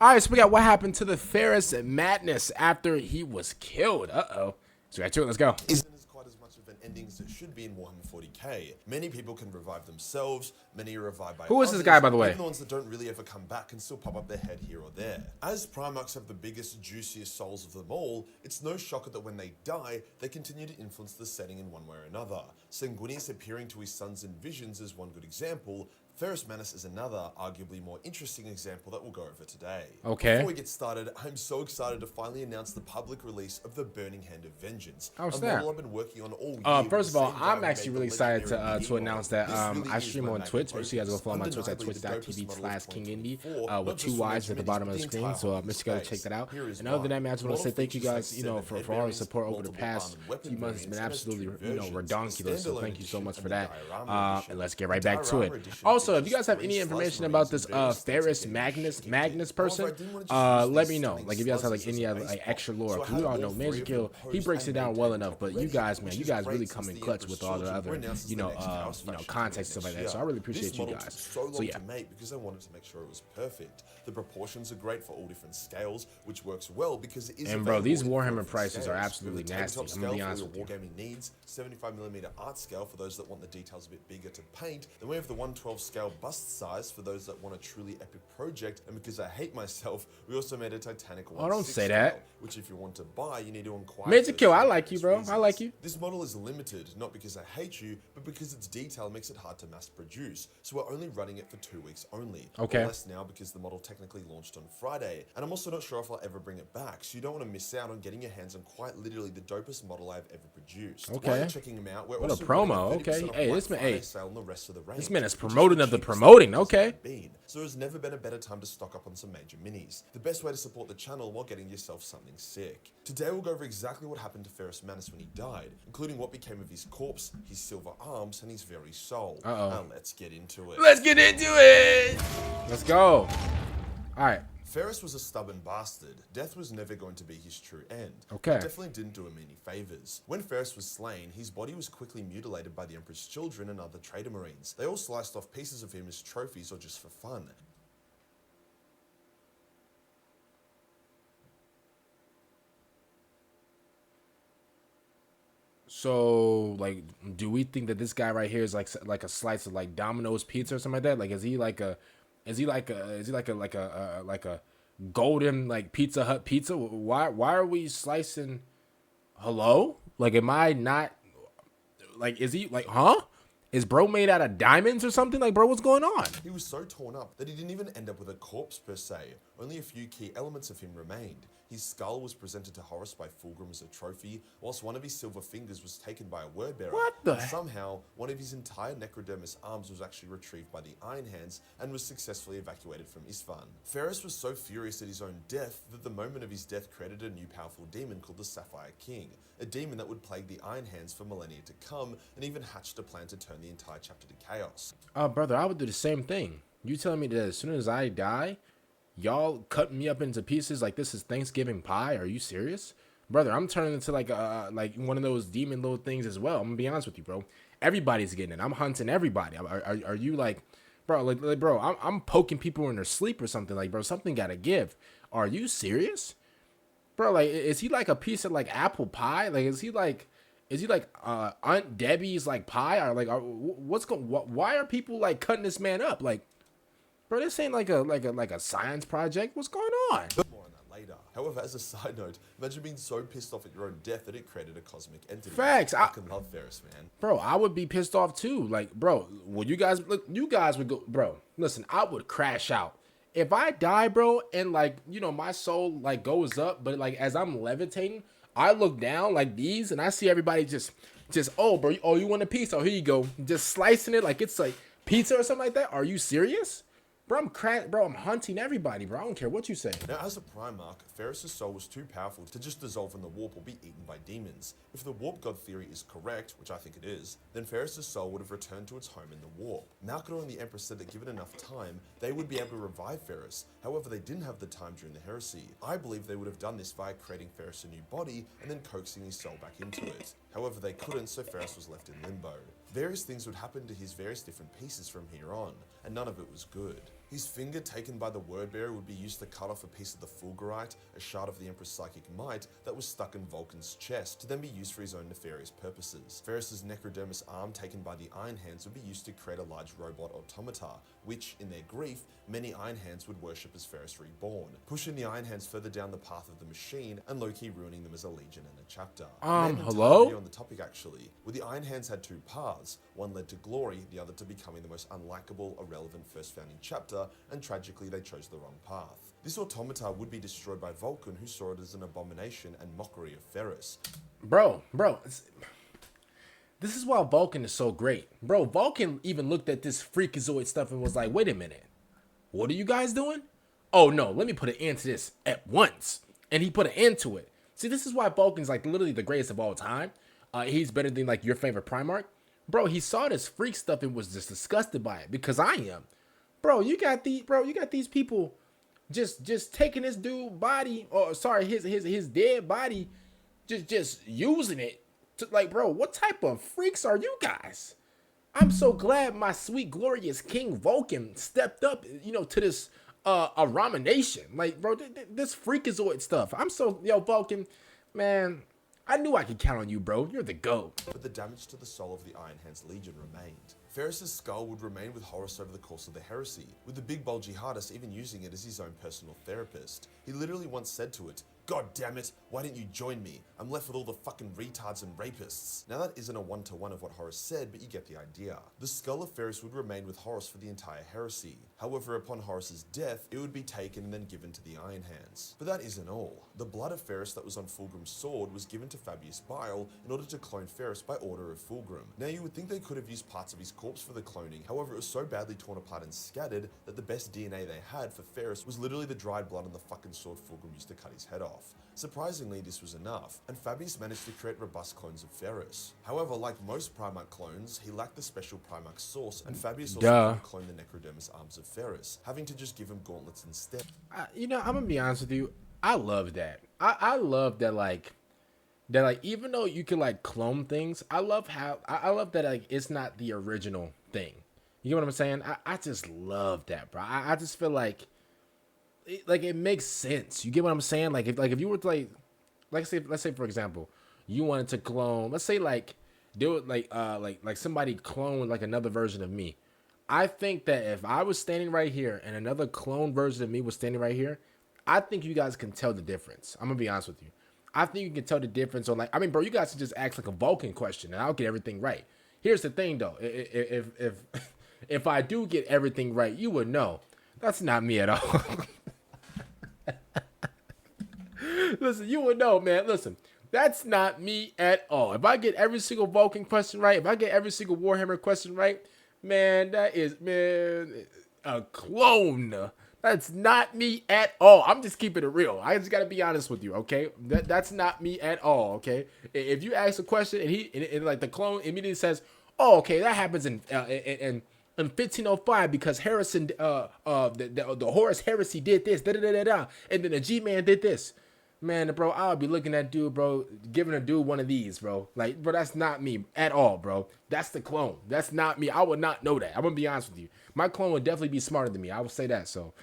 All right, so we got what happened to the Ferrus madness after he was killed. Uh-oh. So right to it, let's go. Isn't as quite as much of an ending as it should be in Warhammer 40k. Many people can revive themselves, many are revived by Who is others, this guy, by the way? even the ones that don't really ever come back and still pop up their head here or there. As Primarchs have the biggest, juiciest souls of them all, it's no shocker that when they die, they continue to influence the setting in one way or another. Sanguinius appearing to his sons in visions is one good example. Ferrus Manus is another, arguably more interesting example that we'll go over today. Okay. Before we get started, I'm so excited to finally announce the public release of the Burning Hand of Vengeance. Oh, a snap. model I've been working on all year. First of all, with the same guy I'm who actually made really the excited legendary to announce that This really I is stream my on magnum Twitch. Make sure you guys go opus. follow my Twitch at Undeniably the dopest model of twitch.tv/KingIndy 2024, with not 2 just for Y's at the Majorkill, bottom of the but screen. entire So Warhammer make sure you guys check space. that out. Here is And other than that, man, I just want to say Model thank you features guys, like for 7 all the head support over the bearings, past multiple arm and few months. It's been weapon absolutely, variants, and redonkulous. So standalone thank you so much edition, for that. and the diorama edition. And let's get right The back to diorama it. edition Also, if you features guys have 3 any information slice about marines this and various Ferrus stats to Magnus get person, However, I didn't want to just use let these me know. stunning Like if you guys have like slices any as a other base like plot. extra lore. So I Cause we had all all know 3 of them Majorkill, he posed breaks it and down well maintained enough. But top you guys, man, which you is guys great really since come in the clutch Emperor's with all the children other, were announced as the next Chaos faction context stuff like that. next So I year. really appreciate This you model guys. took so long So yeah. to make because I wanted to make sure it was perfect. The proportions are great for all different scales, which works well because it is And bro, these available in Warhammer 4 prices are scales. absolutely We have a nasty. tabletop I'm gonna be scale honest for with your you. wargaming needs, 75mm art scale for those that want the details a bit bigger to paint. Then we have the 112 scale bust size for those that want a truly epic project. And because I hate myself, we also made a Titanic 1/6 don't say that. scale, which if you want to buy, you need to inquire. Majorkill, I first for like you, various bro. I reasons. like you. This model is limited, not because I hate you, but because its detail makes it hard to mass produce. So we're only running it for 2 weeks only. Okay. Or less now because the model technically launched on Friday. And I'm also not sure if I'll ever bring it back, so you don't want to miss out on getting your hands on quite literally the dopest model I've ever produced. Okay. While you're checking them out, we're What a also promo, running a 30% okay. off Hey, Black this man- Friday hey, sale on the rest of the range, this man is which promoting the of the cheapest promoting, it's okay. ever been. So there's never been a better time to stock up on some major minis. The best way to support the channel while getting yourself something sick. Today we'll go over exactly what happened to Ferrus Manus when he died, including what became of his corpse, his silver arms, and his very soul. Now let's get into it. Let's get into it. Let's go. All right. Ferrus was a stubborn bastard. Death was never going to be his true end. Okay. It definitely didn't do him any favors. When Ferrus was slain, his body was quickly mutilated by the Emperor's children and other traitor marines. They all sliced off pieces of him as trophies or just for fun. So, like, do we think that this guy right here is like a slice of like Domino's pizza or something like that? Like, is he like a golden like Pizza Hut pizza? Why are we slicing? Hello? Like, am I not? Like, is he like, huh? Is bro made out of diamonds or something? Like, bro, what's going on? He was so torn up that he didn't even end up with a corpse per se. Only a few key elements of him remained. His skull was presented to Horus by Fulgrim as a trophy, whilst one of his silver fingers was taken by a word bearer. What the And heck? somehow, one of his entire necrodermis arms was actually retrieved by the Iron Hands and was successfully evacuated from Isfahan. Ferrus was so furious at his own death that the moment of his death created a new powerful demon called the Sapphire King, a demon that would plague the Iron Hands for millennia to come, and even hatched a plan to turn the entire chapter to chaos. Brother, I would do the same thing. You telling me that as soon as I die, y'all cut me up into pieces like this is Thanksgiving pie? Are you serious? Brother, I'm turning into like one of those demon little things as well. I'm gonna be honest with you, bro. Everybody's getting it. I'm hunting everybody. Are you like, bro, like bro, I'm poking people in their sleep or something. Like, bro, something gotta give. Are you serious? Bro, like, is he like a piece of like apple pie? Like, is he like Aunt Debbie's like pie? Or like, why are people like cutting this man up? Like, bro, this ain't like a science project. What's going on? More on that later. However, as a side note, imagine being so pissed off at your own death that it created a cosmic entity. Facts. I can love Ferrus, man. Bro, I would be pissed off too. Like, bro, well, you guys would go, bro. Listen, I would crash out if I die, bro, and like, you know, my soul like goes up, but like as I'm levitating, I look down like these, and I see everybody just oh, bro, oh, you want a piece? Oh, here you go, just slicing it like it's like pizza or something like that. Are you serious? Bro, I'm hunting everybody, bro. I don't care what you say. Now, as a Primarch, Ferrus' soul was too powerful to just dissolve in the warp or be eaten by demons. If the warp god theory is correct, which I think it is, then Ferrus' soul would have returned to its home in the warp. Malcador and the Emperor said that given enough time, they would be able to revive Ferrus. However, they didn't have the time during the heresy. I believe they would have done this via creating Ferrus a new body and then coaxing his soul back into it. However, they couldn't, so Ferrus was left in limbo. Various things would happen to his various different pieces from here on, and none of it was good. His finger, taken by the Wordbearer, would be used to cut off a piece of the Fulgurite, a shard of the Emperor's psychic might, that was stuck in Vulcan's chest, to then be used for his own nefarious purposes. Ferrus's necrodermis arm, taken by the Iron Hands, would be used to create a large robot automata, which, in their grief, many Iron Hands would worship as Ferrus reborn, pushing the Iron Hands further down the path of the machine, and low-key ruining them as a legion and a chapter. Hello? On the topic, actually, where the Iron Hands had two paths, one led to glory, the other to becoming the most unlikable, irrelevant first founding chapter, and tragically they chose the wrong path. This automata would be destroyed by Vulcan, who saw it as an abomination and mockery of Ferrus. Bro, this is why Vulcan is so great. Bro, Vulcan even looked at this freakazoid stuff and was like, wait a minute, what are you guys doing? Oh no, let me put an end to this at once. And he put an end to it. See, this is why Vulcan's like literally the greatest of all time. He's better than like your favorite Primarch. Bro, he saw this freak stuff and was just disgusted by it, because I am. Bro, you got these people just taking this dude body, or sorry, his dead body, just using it to, like, bro, what type of freaks are you guys? I'm so glad my sweet glorious King Vulcan stepped up, to this abomination. Like, bro, this freakazoid stuff. I'm so, Vulcan, man, I knew I could count on you, bro. You're the GOAT. But the damage to the soul of the Iron Hands Legion remained. Ferrus's skull would remain with Horus over the course of the heresy, with the big bulgy Hardus even using it as his own personal therapist. He literally once said to it, "God damn it, why didn't you join me? I'm left with all the fucking retards and rapists." Now that isn't a one-to-one of what Horus said, but you get the idea. The skull of Ferrus would remain with Horus for the entire heresy. However, upon Horus's death, it would be taken and then given to the Iron Hands. But that isn't all. The blood of Ferrus that was on Fulgrim's sword was given to Fabius Bile in order to clone Ferrus by order of Fulgrim. Now you would think they could have used parts of his corpse for the cloning, however it was so badly torn apart and scattered that the best DNA they had for Ferrus was literally the dried blood on the fucking sword Fulgrim used to cut his head off. Surprisingly, this was enough, and Fabius managed to create robust clones of Ferrus. However, like most Primarch clones, he lacked the special Primarch source, and Fabius also couldn't clone the necrodermis arms of Ferrus, having to just give him gauntlets instead. I'm gonna be honest with you, I love that. I love that, like, even though you can like clone things, I love that like it's not the original thing. You know what I'm saying? I just love that, bro. I just feel like it makes sense. You get what I'm saying? Like if you were to let's say for example, you wanted to clone, let's say like do it like somebody clone like another version of me. I think that if I was standing right here and another clone version of me was standing right here, I think you guys can tell the difference. I'm gonna be honest with you. I think you can tell the difference on bro, you guys can just ask like a Vulcan question and I'll get everything right. Here's the thing though, if I do get everything right, you would know that's not me at all. Listen, you would know, man. Listen, that's not me at all. If I get every single Vulcan question right, if I get every single Warhammer question right, man, that is, a clone. That's not me at all. I'm just keeping it real. I just gotta be honest with you, okay? That's not me at all, okay? If you ask a question and like the clone immediately says, "Oh, okay, that happens in 1505 because Harrison, the Horus heresy did this, and then the G-Man did this." Man, bro, I'll be looking at dude, bro, giving a dude one of these, bro. Like, bro, that's not me at all, bro. That's the clone. That's not me. I would not know that. I'm gonna be honest with you. My clone would definitely be smarter than me. I would say that, so.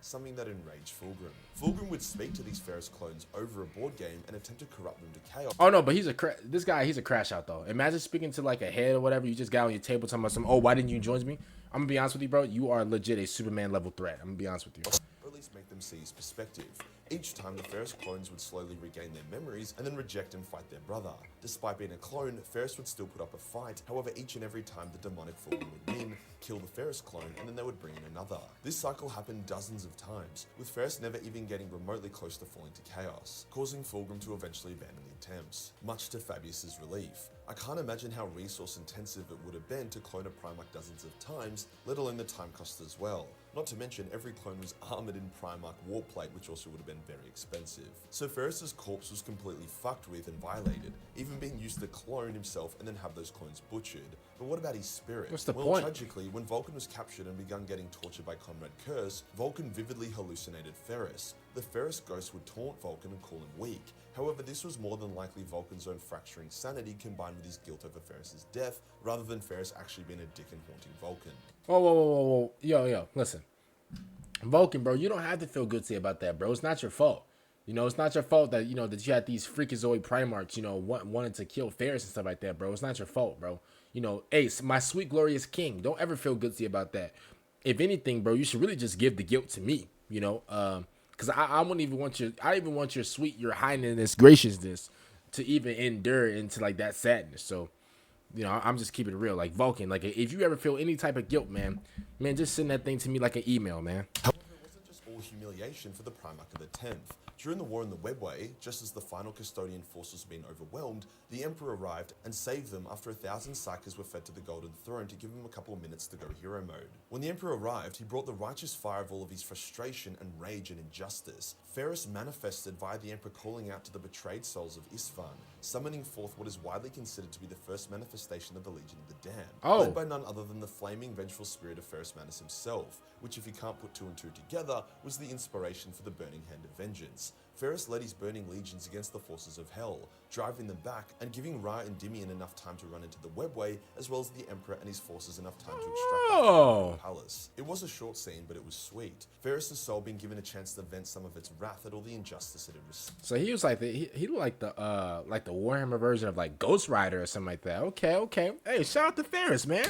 Something that enraged Fulgrim. Fulgrim would speak to these Ferrus clones over a board game and attempt to corrupt them to chaos. Oh no, but he's a crash out though. Imagine speaking to like a head or whatever. You just got on your table talking about some, "Oh, why didn't you join me?" I'm gonna be honest with you, bro. You are legit a Superman level threat. I'm gonna be honest with you. Or at least make them see his perspective. Each time, the Ferrus clones would slowly regain their memories and then reject and fight their brother. Despite being a clone, Ferrus would still put up a fight. However, each and every time the demonic Fulgrim would win, kill the Ferrus clone, and then they would bring in another. This cycle happened dozens of times, with Ferrus never even getting remotely close to falling to chaos, causing Fulgrim to eventually abandon the attempts, much to Fabius's relief. I can't imagine how resource intensive it would have been to clone a Primarch dozens of times, let alone the time cost as well. Not to mention, every clone was armored in Primarch warplate, which also would have been very expensive. So Ferrus's corpse was completely fucked with and violated, even being used to clone himself and then have those clones butchered. But what about his spirit? What's the well, point? Tragically, when Vulcan was captured and begun getting tortured by Conrad Curse, Vulcan vividly hallucinated Ferrus. The Ferrus ghost would taunt Vulcan and call him weak. However, this was more than likely Vulcan's own fracturing sanity combined with his guilt over Ferrus's death, rather than Ferrus actually being a dick and haunting Vulcan. Whoa. Yo, listen. Vulcan, bro, you don't have to feel guilty about that, bro. It's not your fault. You know, it's not your fault that, you know, that you had these freakazoid Primarchs, you know, wanted to kill Ferrus and stuff like that, bro. It's not your fault, bro. You know, Ace, my sweet, glorious king, don't ever feel guilty about that. If anything, bro, you should really just give the guilt to me, you know, because I wouldn't even want I even want your sweet, your highness, graciousness to even endure into like that sadness. So, you know, I'm just keeping it real. Like Vulcan, like if you ever feel any type of guilt, man, just send that thing to me like an email, man. However, it wasn't just all humiliation for the Primarch of the 10th. During the war in the Webway, just as the final Custodian force was being overwhelmed, the Emperor arrived and saved them after 1,000 Psykers were fed to the Golden Throne to give him a couple of minutes to go hero mode. When the Emperor arrived, he brought the righteous fire of all of his frustration and rage and injustice. Ferrus manifested via the Emperor calling out to the betrayed souls of Isfahan, summoning forth what is widely considered to be the first manifestation of the Legion of the Damned, led by none other than the flaming, vengeful spirit of Ferrus Manus himself, which, if you can't put two and two together, was the inspiration for the Burning Hand of Vengeance. Ferrus led his burning legions against the forces of Hell, driving them back and giving Ra and Dimian enough time to run into the Webway, as well as the Emperor and his forces enough time to extract the palace. It was a short scene, but it was sweet. Ferrus' soul being given a chance to vent some of its wrath at all the injustice it had received. So he was like he looked like the Warhammer version of like Ghost Rider or something like that. Okay. Hey, shout out to Ferrus, man.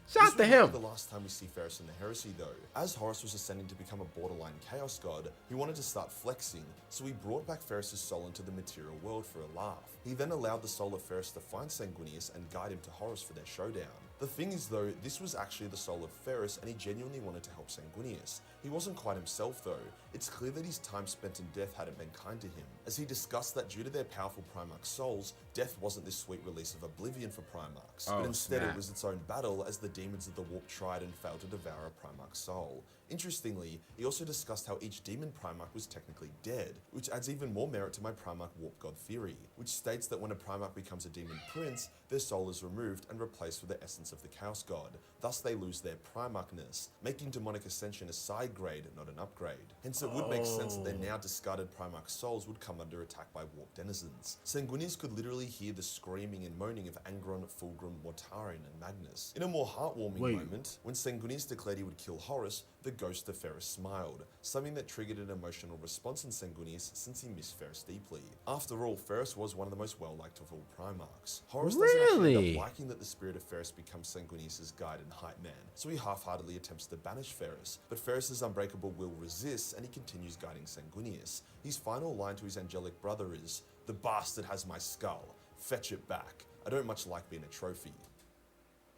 Shout out to him. The last time we see Ferrus in the Heresy, though. As Horus was ascending to become a borderline Chaos God, he wanted to start flexing, so he brought back Ferrus' soul into the material world for a laugh. He then allowed the soul of Ferrus to find Sanguinius and guide him to Horus for their showdown. The thing is, though, this was actually the soul of Ferrus, and he genuinely wanted to help Sanguinius. He wasn't quite himself, though. It's clear that his time spent in death hadn't been kind to him, as he discussed that due to their powerful Primarch souls, death wasn't this sweet release of oblivion for Primarchs, but instead it was its own battle as the demons of the warp tried and failed to devour a Primarch soul. Interestingly, he also discussed how each demon Primarch was technically dead, which adds even more merit to my Primarch warp god theory, which states that when a Primarch becomes a demon prince, their soul is removed and replaced with the essence of the Chaos God. Thus they lose their Primarchness, making demonic ascension a side grade, not an upgrade. Hence it would make sense that their now discarded Primarch souls would come under attack by warp denizens. Sanguinius could literally hear the screaming and moaning of Angron, Fulgrim, Mortarion, and Magnus. In a more heartwarming moment, when Sanguinius declared he would kill Horus, the ghost of Ferrus smiled, something that triggered an emotional response in Sanguinius since he missed Ferrus deeply. After all, Ferrus was one of the most well-liked of all Primarchs. Horus doesn't actually end up liking that the spirit of Ferrus becomes Sanguinius' guide and hype man, so he half-heartedly attempts to banish Ferrus, but Ferrus' unbreakable will resists and he continues guiding Sanguinius. His final line to his angelic brother is, "The bastard has my skull. Fetch it back. I don't much like being a trophy."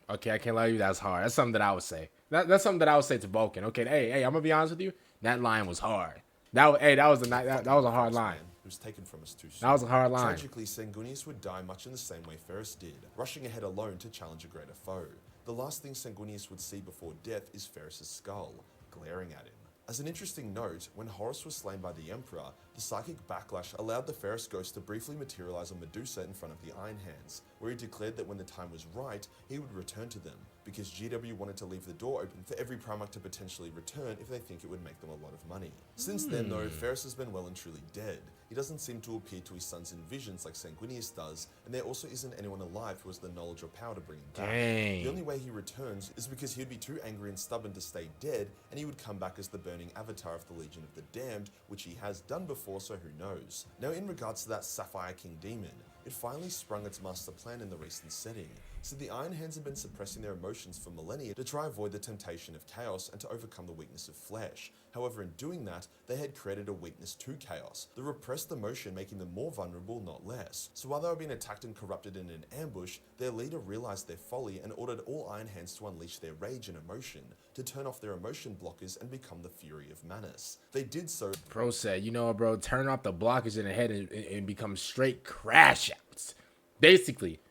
Okay, I can't lie to you. That's hard. That's something that I would say. That's something that I would say to Vulcan. Okay, hey, I'm gonna be honest with you. That line was hard. That was a hard line. It was taken from us too soon. That was a hard line. Tragically, Sanguinius would die much in the same way Ferrus did, rushing ahead alone to challenge a greater foe. The last thing Sanguinius would see before death is Ferrus' skull, glaring at him. As an interesting note, when Horus was slain by the Emperor, the psychic backlash allowed the Ferrus ghost to briefly materialize on Medusa in front of the Iron Hands, where he declared that when the time was right, he would return to them, because GW wanted to leave the door open for every Primarch to potentially return if they think it would make them a lot of money. Since then, though, Ferrus has been well and truly dead. He doesn't seem to appear to his sons in visions like Sanguinius does, and there also isn't anyone alive who has the knowledge or power to bring him back. Dang. The only way he returns is because he'd be too angry and stubborn to stay dead, and he would come back as the burning avatar of the Legion of the Damned, which he has done before, so who knows. Now, in regards to that Sapphire King demon, it finally sprung its master plan in the recent setting. So the Iron Hands have been suppressing their emotions for millennia to try avoid the temptation of chaos and to overcome the weakness of flesh. However, in doing that, they had created a weakness to chaos, the repressed emotion making them more vulnerable, not less. So while they were being attacked and corrupted in an ambush, their leader realized their folly and ordered all Iron Hands to unleash their rage and emotion, to turn off their emotion blockers and become the fury of Manus. They did so. Bro said, you know what, bro, turn off the blockers in the head and become straight crash outs. Basically.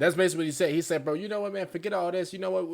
That's basically what he said. He said, bro, you know what, man, forget all this. You know what,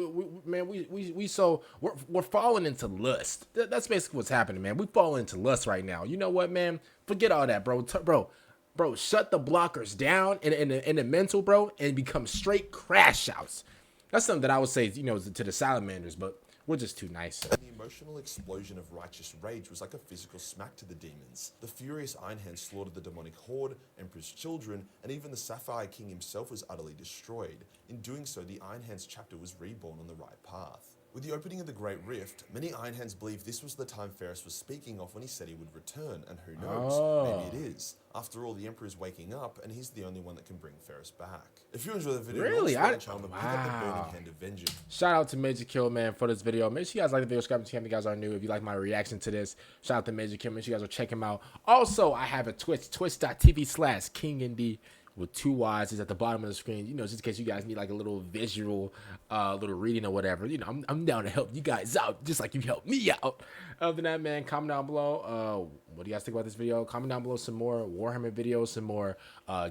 we're falling into lust. That's basically what's happening, man. We falling into lust right now. You know what, man, forget all that, bro. Bro, shut the blockers down in the mental, bro, and become straight crash outs. That's something that I would say, you know, to the salamanders, but we're just too nice. The emotional explosion of righteous rage was like a physical smack to the demons. The furious Iron Hands slaughtered the demonic horde, Emperor's children, and even the Sapphire King himself was utterly destroyed. In doing so, the Iron Hands chapter was reborn on the right path. With the opening of the Great Rift, many Ironhands believe this was the time Ferrus was speaking of when he said he would return, and who knows, maybe it is. After all, the Emperor is waking up, and he's the only one that can bring Ferrus back. If you enjoyed the video, Really? pick up the Burning Hand of Vengeance. Shout out to Majorkill, man, for this video. Make sure you guys like the video, subscribe to the channel if you guys are new. If you like my reaction to this, shout out to Majorkill. Make sure you guys will check him out. Also, I have a Twitch, twitch.tv/KingND with 2 Y's. Is at the bottom of the screen, you know, just in case you guys need like a little visual, little reading or whatever. You know, I'm down to help you guys out, just like you helped me out. Other than that, man, comment down below. What do you guys think about this video? Comment down below some more Warhammer videos, some more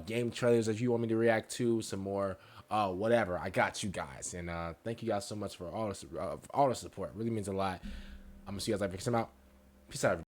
game trailers that you want me to react to, some more whatever. I got you guys, and thank you guys so much for all the support. It really means a lot. I'm gonna see you guys later. Peace out.